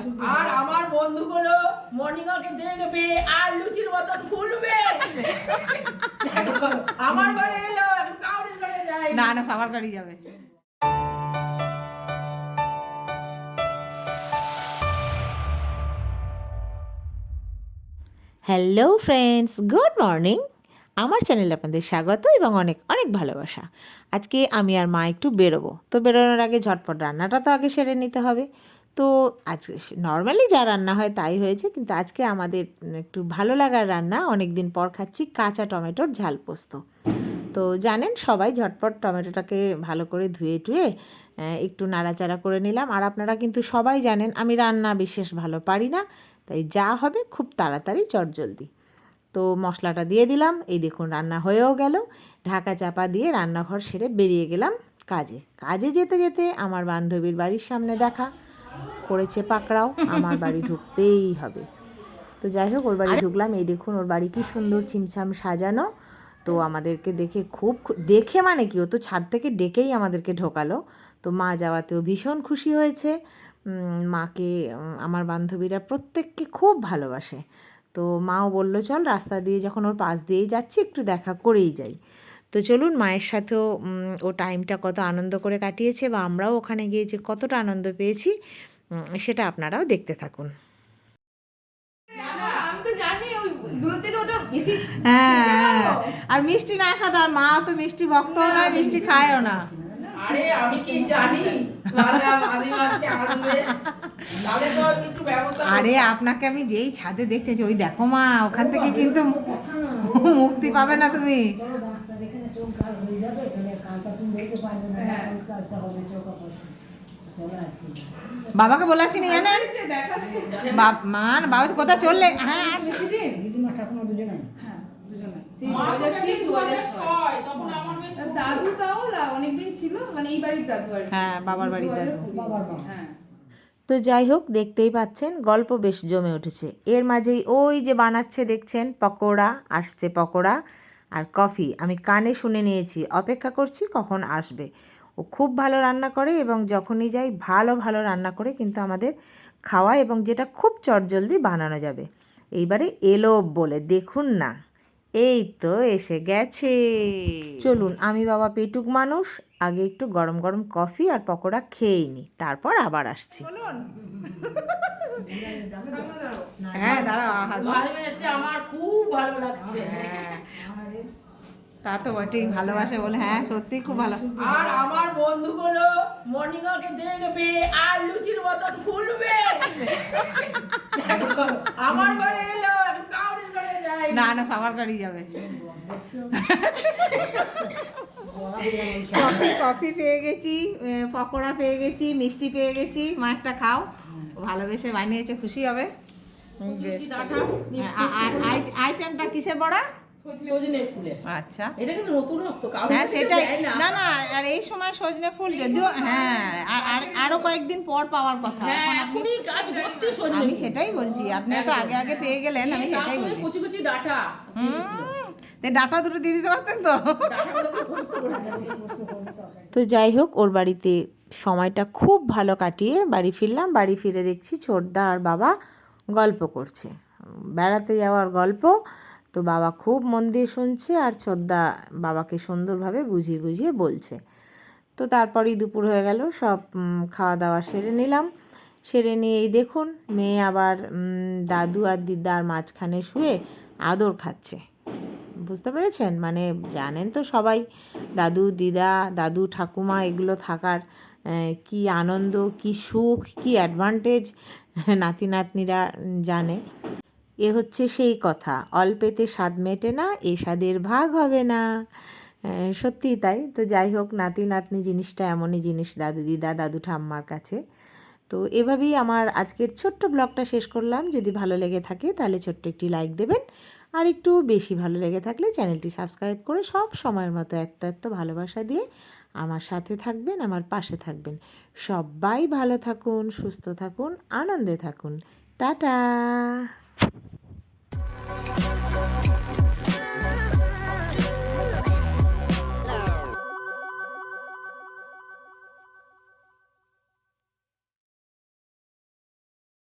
বলো। আর আমার বন্ধুগুলো মর্নিং ওয়াকে দেখবে আর লুচির মতন ফুলবে। আমার ঘরে এলো, এখন কাউরির ঘরে যায় না না, সবার গাড়ি যাবে। Hello friends, good morning. আমার চ্যানেলে আপনাদের স্বাগত এবং অনেক অনেক ভালোবাসা। আজকে আমি আর মা একটু বেরোবো, তো বেরোনোর আগে ঝটপট রান্নাটা তো আগে সেরে নিতে হবে। তো আজকে নর্মালি যা রান্না হয় তাই হয়েছে, কিন্তু আজকে আমাদের একটু ভালো লাগার রান্না, অনেক দিন পর খাচ্ছি কাঁচা টমেটোর ঝাল পোস্ত। তো জানেন সবাই, ঝটপট টমেটোটাকে ভালো করে ধুয়ে টুয়ে একটু নাড়াচাড়া করে নিলাম। আর আপনারা কিন্তু সবাই জানেন আমি রান্না বিশেষ ভালো পারি না, তাই যা হবে খুব তাড়াতাড়ি চটজলদি। তো মশলাটা দিয়ে দিলাম, এই দেখুন রান্না হয়েও গেল। ঢাকা চাপা দিয়ে রান্নাঘর সেরে বেরিয়ে গেলাম কাজে যেতে যেতে আমার বান্ধবীর বাড়ির সামনে দেখা করেছে পাকড়াও, আমার বাড়ি ঢুকতেই হবে। তো যাই হোক, ওর বাড়ি ঢুকলাম। এই দেখুন ওর বাড়ি কি সুন্দর ছিমছাম সাজানো। তো আমাদেরকে দেখে মানে কি, ও তো ছাদ থেকে ডেকেই আমাদেরকে ঢোকালো। তো মা যাওয়াতেও ভীষণ খুশি হয়েছে। মাকে আমার বান্ধবীরা প্রত্যেককে খুব ভালোবাসে। তো মাও বললো চল, রাস্তা দিয়ে যখন ওর পাশ দিয়েই যাচ্ছি একটু দেখা করেই যাই। তো চলুন, মায়ের সাথেও ও টাইমটা কত আনন্দ করে কাটিয়েছে বা আমরাও ওখানে গিয়ে যে কতটা আনন্দ পেয়েছি সেটা আপনারাও দেখতে থাকুন। হ্যাঁ, আর মিষ্টি না খাতো, আর মা তো মিষ্টি ভক্তও নয়, মিষ্টি খায়ও না। আরে আমি কি জানি, আরে আপনাকে আমি যেই ছাদে দেখতেছি, ওই দেখো মা, ওখান থেকে কিন্তু মুক্তি পাবে না তুমি। বাবাকে বলেছিনি জানেন, বাবা কোথায় চললে। হ্যাঁ, আর দাদু তাও অনেকদিন ছিল, মানে এই বাড়ির দাদু আর হ্যাঁ, বাবার বাড়ির দাদু। হ্যাঁ। তো যাই হোক, দেখতেই পাচ্ছেন গল্প বেশ জমে উঠেছে। এর মাঝেই ওই যে বানাচ্ছে দেখছেন পকোড়া, আসছে পকোড়া আর কফি। আমি কানে শুনে নিয়েছি, অপেক্ষা করছি কখন আসবে। ও খুব ভালো রান্না করে এবং যখনই যাই ভালো ভালো রান্না করে কিন্তু আমাদের খাওয়া, এবং যেটা খুব চটজলদি বানানো যাবে। এইবারে এলো বলে দেখুন না, এই তো এসে গেছে। চলুন, আমি বাবা পেটুক মানুষ, আগে একটু গরম গরম কফি আর পকোড়া খেয়েই নি, তারপর আবার আসছি। হ্যাঁ দাঁড়াও, আমার খুব ভালো লাগছে। তা তো বটেই, ভালোবাসে বলে। হ্যাঁ সত্যি খুব ভালো। আর আমার বন্ধুগুলো মর্নিং ওয়াকে দেখবে আর লুচির মতন ফুলবে। আমার ঘরে এলো, এখন কাউরির ঘরে যায় না না, সবার গাড়ি যাবে। কফি পেয়ে গেছি, পকোড়া পেয়ে গেছি, মিষ্টি পেয়ে গেছি। মা একটা খাও, ভালোবেসে বানিয়েছে, খুশি হবে। আইটেমটা কিসের বড়া? সজনের ফুলের। আচ্ছা, এটা কিন্তু নতুন তো, হ্যাঁ সেটাই। না না, আর এই সময় সজনে ফুল যদিও, হ্যাঁ আরো কয়েকদিন পর পাওয়ার কথা। এখন আপনি, আমি সেটাই বলছি, আপনি তো আগে আগে পেয়ে গেলেন, আমি সেটাই বলছি। কুচি কুচি ডাটা, ডাটা দুটো দিয়ে দিতে পারতেন তো। তো যাই হোক, ওর বাড়িতে সময়টা খুব ভালো কাটিয়ে বাড়ি ফিরলাম। বাড়ি ফিরে দেখছি ছোটদা আর বাবা গল্প করছে, বেড়াতে যাওয়ার গল্প। তো বাবা খুব মন দিয়ে শুনছে, আর ছোটদা বাবাকে সুন্দরভাবে বুঝিয়ে বুঝিয়ে বলছে। তো তারপরই দুপুর হয়ে গেল, সব খাওয়া দাওয়া সেরে নিলাম। সেরে নিয়েই দেখুন মেয়ে আবার দাদু আর দিদার মাঝখানে শুয়ে আদর খাচ্ছে। বুঝতে পেরেছেন? মানে জানেন তো সবাই, দাদু দিদা, দাদু ঠাকুমা এগুলো থাকার কি আনন্দ, কি সুখ, কি অ্যাডভান্টেজ নাতি নাতনিরা জানে। এ হচ্ছে সেই কথা, অল্পেতে স্বাদ মেটে না, এ স্বাদের ভাগ হবে না। সত্যিই তাই। তো যাই হোক, নাতি নাতনি জিনিসটা এমনই জিনিস দাদু দিদা, দাদু ঠাম্মার কাছে। তো এভাবেই আমার আজকের ছোট্ট ব্লগটা শেষ করলাম। যদি ভালো লেগে থাকে তাহলে ছোট্ট একটি লাইক দেবেন, আর একটু বেশি ভালো লেগে থাকলে চ্যানেলটি সাবস্ক্রাইব করে সব সময়ের মতো এত ভালোবাসা দিয়ে আমার সাথে থাকবেন, আমার পাশে থাকবেন। সবাই ভালো থাকুন, সুস্থ থাকুন, আনন্দে থাকুন। টাটা।